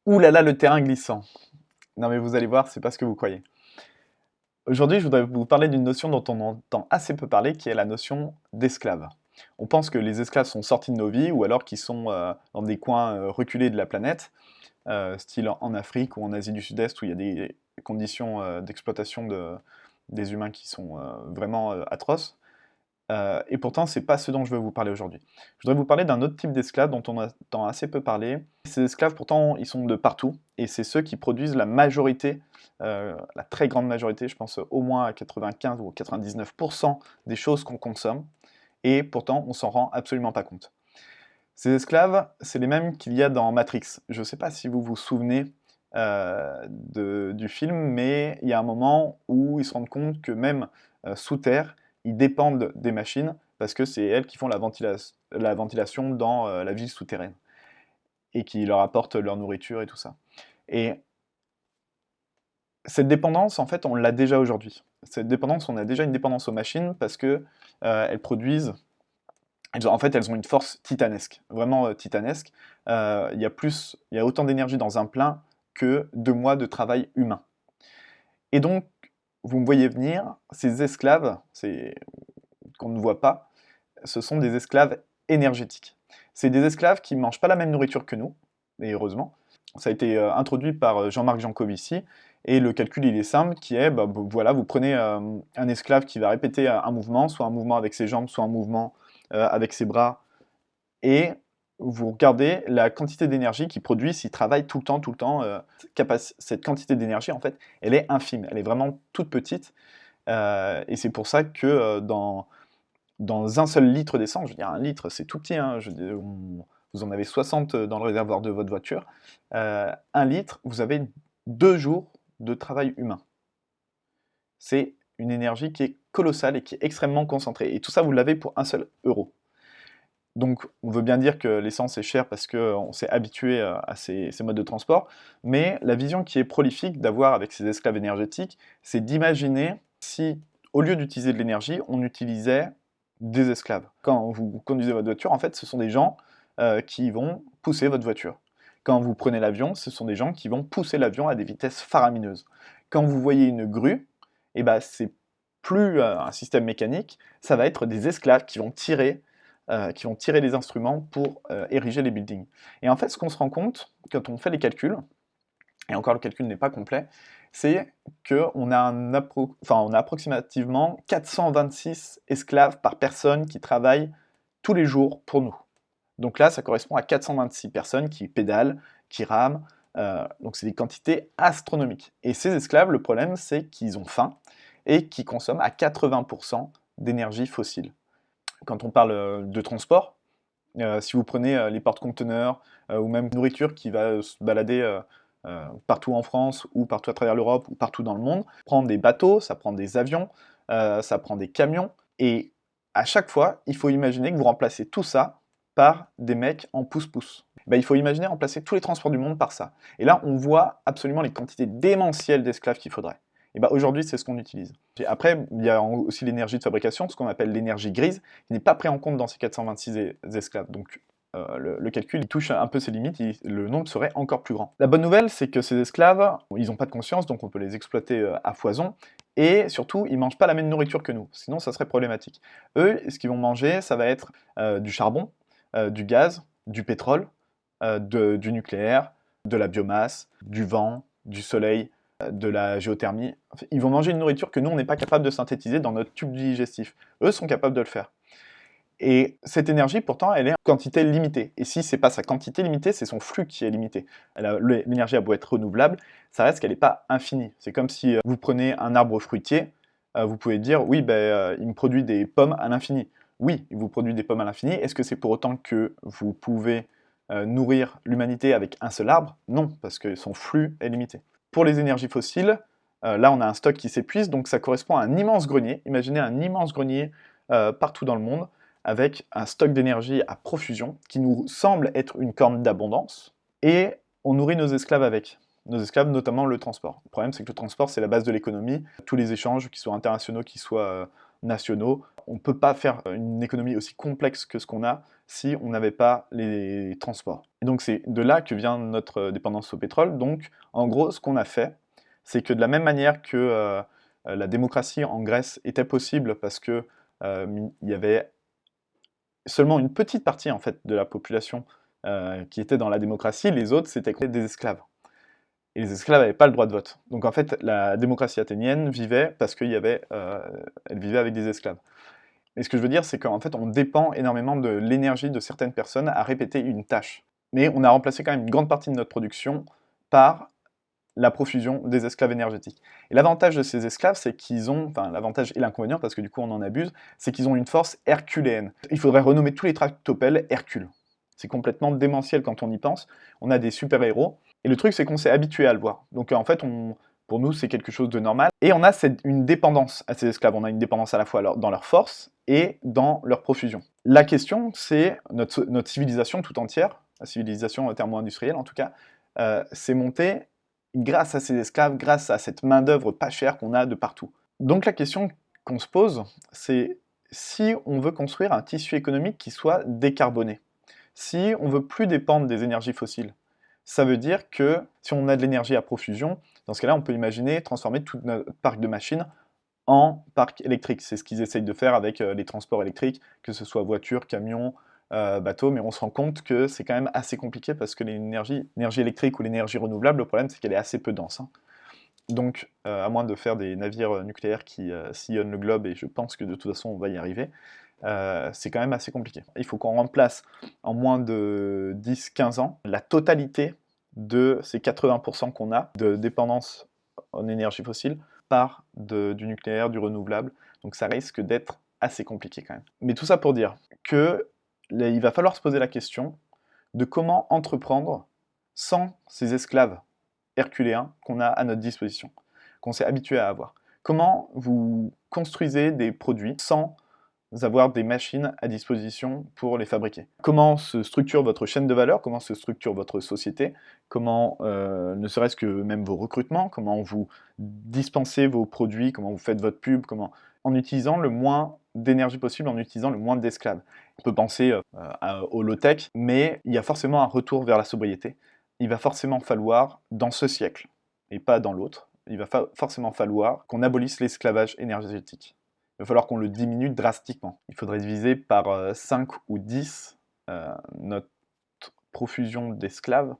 Ouh là là, le terrain glissant. Non mais vous allez voir, c'est pas ce que vous croyez. Aujourd'hui, je voudrais vous parler d'une notion dont on entend assez peu parler, qui est la notion d'esclave. On pense que les esclaves sont sortis de nos vies, ou alors qu'ils sont dans des coins reculés de la planète, style en Afrique ou en Asie du Sud-Est, où il y a des conditions d'exploitation des humains qui sont vraiment atroces. Et pourtant, c'est pas ce dont je veux vous parler aujourd'hui. Je voudrais vous parler d'un autre type d'esclaves dont on entend assez peu parler. Ces esclaves, pourtant, ils sont de partout, et c'est ceux qui produisent la majorité, la très grande majorité, je pense au moins à 95 ou 99% des choses qu'on consomme, et pourtant, on s'en rend absolument pas compte. Ces esclaves, c'est les mêmes qu'il y a dans Matrix. Je ne sais pas si vous vous souvenez du film, mais il y a un moment où ils se rendent compte que même sous terre, ils dépendent des machines parce que c'est elles qui font la ventilation dans la ville souterraine et qui leur apportent leur nourriture et tout ça. Et cette dépendance, en fait, on l'a déjà aujourd'hui. Cette dépendance, on a déjà une dépendance aux machines parce que elles produisent. En fait, elles ont une force titanesque, vraiment titanesque. Il y a autant d'énergie dans un plein que 2 mois de travail humain. Et donc, vous me voyez venir, ces esclaves, qu'on ne voit pas, ce sont des esclaves énergétiques. C'est des esclaves qui ne mangent pas la même nourriture que nous, et heureusement. Ça a été introduit par Jean-Marc Jancovici, et le calcul il est simple, qui est, voilà, vous prenez un esclave qui va répéter un mouvement, soit un mouvement avec ses jambes, soit un mouvement avec ses bras, et vous regardez la quantité d'énergie qu'il produit s'il travaille tout le temps. Cette quantité d'énergie, en fait, elle est infime, elle est vraiment toute petite, et c'est pour ça que dans un seul litre d'essence, je veux dire, un litre, c'est tout petit, hein, vous en avez 60 dans le réservoir de votre voiture, 1 litre, vous avez 2 jours de travail humain. C'est une énergie qui est colossale et qui est extrêmement concentrée, et tout ça, vous l'avez pour 1 seul euro. Donc, on veut bien dire que l'essence est chère parce qu'on s'est habitué à ces modes de transport, mais la vision qui est prolifique d'avoir avec ces esclaves énergétiques, c'est d'imaginer si, au lieu d'utiliser de l'énergie, on utilisait des esclaves. Quand vous conduisez votre voiture, en fait, ce sont des gens qui vont pousser votre voiture. Quand vous prenez l'avion, ce sont des gens qui vont pousser l'avion à des vitesses faramineuses. Quand vous voyez une grue, eh ben, c'est plus un système mécanique, ça va être des esclaves qui vont tirer les instruments pour ériger les buildings. Et en fait, ce qu'on se rend compte, quand on fait les calculs, et encore le calcul n'est pas complet, c'est qu'on a, on a approximativement 426 esclaves par personne qui travaillent tous les jours pour nous. Donc là, ça correspond à 426 personnes qui pédalent, qui rament, donc c'est des quantités astronomiques. Et ces esclaves, le problème, c'est qu'ils ont faim et qu'ils consomment à 80% d'énergie fossile. Quand on parle de transport, si vous prenez les porte-conteneurs ou même nourriture qui va se balader partout en France ou partout à travers l'Europe ou partout dans le monde, ça prend des bateaux, ça prend des avions, ça prend des camions, et à chaque fois, il faut imaginer que vous remplacez tout ça par des mecs en pouce-pouce. Ben, il faut imaginer remplacer tous les transports du monde par ça. Et là, on voit absolument les quantités démentielles d'esclaves qu'il faudrait. Et ben, aujourd'hui, c'est ce qu'on utilise. Et après, il y a aussi l'énergie de fabrication, ce qu'on appelle l'énergie grise, qui n'est pas pris en compte dans ces 426 esclaves. Donc le calcul il touche un peu ses limites, le nombre serait encore plus grand. La bonne nouvelle, c'est que ces esclaves, ils n'ont pas de conscience, donc on peut les exploiter à foison, et surtout, ils ne mangent pas la même nourriture que nous, sinon ça serait problématique. Eux, ce qu'ils vont manger, ça va être du charbon, du gaz, du pétrole, du nucléaire, de la biomasse, du vent, du soleil, de la géothermie. Enfin, ils vont manger une nourriture que nous, on n'est pas capable de synthétiser dans notre tube digestif. Eux sont capables de le faire. Et cette énergie, pourtant, elle est en quantité limitée. Et si c'est pas sa quantité limitée, c'est son flux qui est limité. L'énergie a beau être renouvelable, ça reste qu'elle n'est pas infinie. C'est comme si vous prenez un arbre fruitier, vous pouvez dire, oui, il me produit des pommes à l'infini. Oui, il vous produit des pommes à l'infini. Est-ce que c'est pour autant que vous pouvez nourrir l'humanité avec un seul arbre? Non, parce que son flux est limité. Pour les énergies fossiles, là, on a un stock qui s'épuise, donc ça correspond à un immense grenier. Imaginez un immense grenier partout dans le monde, avec un stock d'énergie à profusion, qui nous semble être une corne d'abondance, et on nourrit nos esclaves avec. Nos esclaves, notamment le transport. Le problème, c'est que le transport, c'est la base de l'économie. Tous les échanges, qu'ils soient internationaux, qu'ils soient nationaux. On ne peut pas faire une économie aussi complexe que ce qu'on a si on n'avait pas les transports. Et donc c'est de là que vient notre dépendance au pétrole. Donc en gros, ce qu'on a fait, c'est que de la même manière que la démocratie en Grèce était possible parce que il y avait seulement une petite partie en fait de la population qui était dans la démocratie, les autres c'était des esclaves. Et les esclaves n'avaient pas le droit de vote. Donc en fait, la démocratie athénienne vivait parce qu'elle elle vivait avec des esclaves. Et ce que je veux dire, c'est qu'en fait, on dépend énormément de l'énergie de certaines personnes à répéter une tâche. Mais on a remplacé quand même une grande partie de notre production par la profusion des esclaves énergétiques. Et l'avantage de ces esclaves, c'est qu'ils ont, enfin l'avantage et l'inconvénient, parce que du coup on en abuse, c'est qu'ils ont une force herculéenne. Il faudrait renommer tous les tractopelles Hercule. C'est complètement démentiel quand on y pense. On a des super-héros, et le truc c'est qu'on s'est habitué à le voir. Donc en fait, pour nous c'est quelque chose de normal. Et on a une dépendance à ces esclaves, on a une dépendance à la fois dans leur force et dans leur profusion. La question c'est, notre civilisation tout entière, la civilisation thermo-industrielle en tout cas, s'est montée grâce à ces esclaves, grâce à cette main-d'œuvre pas chère qu'on a de partout. Donc la question qu'on se pose, c'est si on veut construire un tissu économique qui soit décarboné, si on veut plus dépendre des énergies fossiles, ça veut dire que si on a de l'énergie à profusion, dans ce cas-là, on peut imaginer transformer tout notre parc de machines en parc électrique. C'est ce qu'ils essayent de faire avec les transports électriques, que ce soit voitures, camions, bateaux, mais on se rend compte que c'est quand même assez compliqué parce que l'énergie électrique ou l'énergie renouvelable, le problème c'est qu'elle est assez peu dense. Hein. Donc, à moins de faire des navires nucléaires qui sillonnent le globe, et je pense que de toute façon on va y arriver, c'est quand même assez compliqué. Il faut qu'on remplace en moins de 10-15 ans la totalité de ces 80% qu'on a de dépendance en énergie fossile par du nucléaire, du renouvelable. Donc ça risque d'être assez compliqué quand même. Mais tout ça pour dire que il va falloir se poser la question de comment entreprendre sans ces esclaves herculéens qu'on a à notre disposition, qu'on s'est habitué à avoir. Comment vous construisez des produits sans avoir des machines à disposition pour les fabriquer. Comment se structure votre chaîne de valeur, comment se structure votre société, comment, ne serait-ce que même vos recrutements, comment vous dispensez vos produits, comment vous faites votre pub, en utilisant le moins d'énergie possible, en utilisant le moins d'esclaves. On peut penser au low-tech, mais il y a forcément un retour vers la sobriété. Il va forcément falloir, dans ce siècle, et pas dans l'autre, il va forcément falloir qu'on abolisse l'esclavage énergétique. Il va falloir qu'on le diminue drastiquement. Il faudrait diviser par 5 ou 10 notre profusion d'esclaves,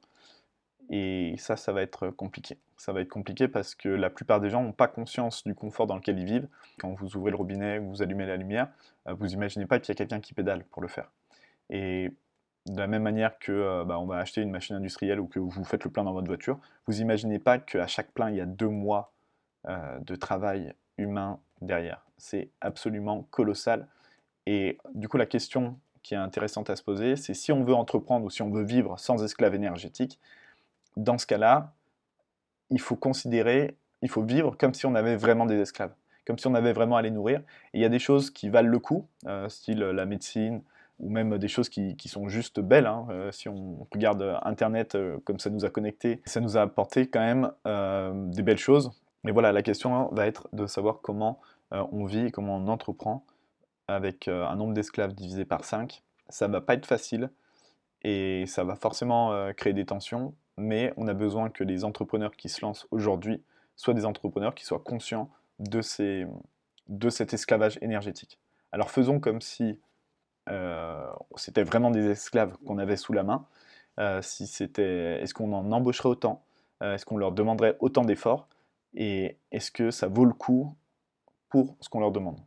et ça va être compliqué. Ça va être compliqué parce que la plupart des gens n'ont pas conscience du confort dans lequel ils vivent. Quand vous ouvrez le robinet, vous allumez la lumière, vous n'imaginez pas qu'il y a quelqu'un qui pédale pour le faire. Et de la même manière que on va acheter une machine industrielle ou que vous faites le plein dans votre voiture, vous n'imaginez pas qu'à chaque plein, il y a 2 mois de travail humain derrière. C'est absolument colossal. Et du coup, la question qui est intéressante à se poser, c'est si on veut entreprendre ou si on veut vivre sans esclaves énergétiques, dans ce cas-là, il faut vivre comme si on avait vraiment des esclaves, comme si on avait vraiment à les nourrir. Et il y a des choses qui valent le coup, style la médecine, ou même des choses qui sont juste belles. Hein. Si on regarde Internet, comme ça nous a connectés, ça nous a apporté quand même des belles choses. Mais voilà, la question va être de savoir comment on vit, comment on entreprend avec un nombre d'esclaves divisé par 5. Ça va pas être facile et ça va forcément créer des tensions, mais on a besoin que les entrepreneurs qui se lancent aujourd'hui soient des entrepreneurs qui soient conscients de cet esclavage énergétique. Alors faisons comme si c'était vraiment des esclaves qu'on avait sous la main. Est-ce qu'on en embaucherait autant? Est-ce qu'on leur demanderait autant d'efforts? Et est-ce que ça vaut le coup pour ce qu'on leur demande?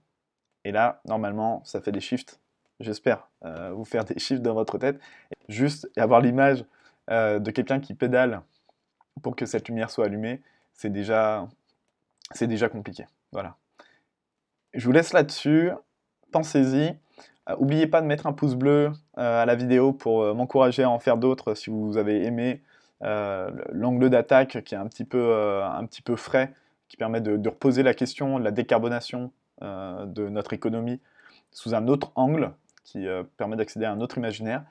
Et là, normalement, ça fait des shifts. J'espère vous faire des shifts dans votre tête. Juste avoir l'image de quelqu'un qui pédale pour que cette lumière soit allumée, c'est déjà compliqué. Voilà. Je vous laisse là-dessus. Pensez-y. N'oubliez pas de mettre un pouce bleu à la vidéo pour m'encourager à en faire d'autres si vous avez aimé l'angle d'attaque qui est un petit peu frais, qui permet de reposer la question de la décarbonation de notre économie sous un autre angle, qui permet d'accéder à un autre imaginaire.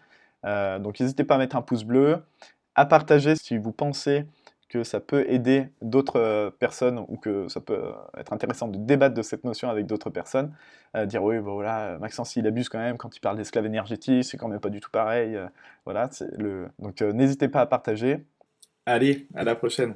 Donc n'hésitez pas à mettre un pouce bleu, à partager si vous pensez que ça peut aider d'autres personnes ou que ça peut être intéressant de débattre de cette notion avec d'autres personnes. Dire oui, bon, voilà, Maxence il abuse quand même quand il parle d'esclave énergétique, c'est quand même pas du tout pareil. Voilà, donc n'hésitez pas à partager. Allez, à la prochaine.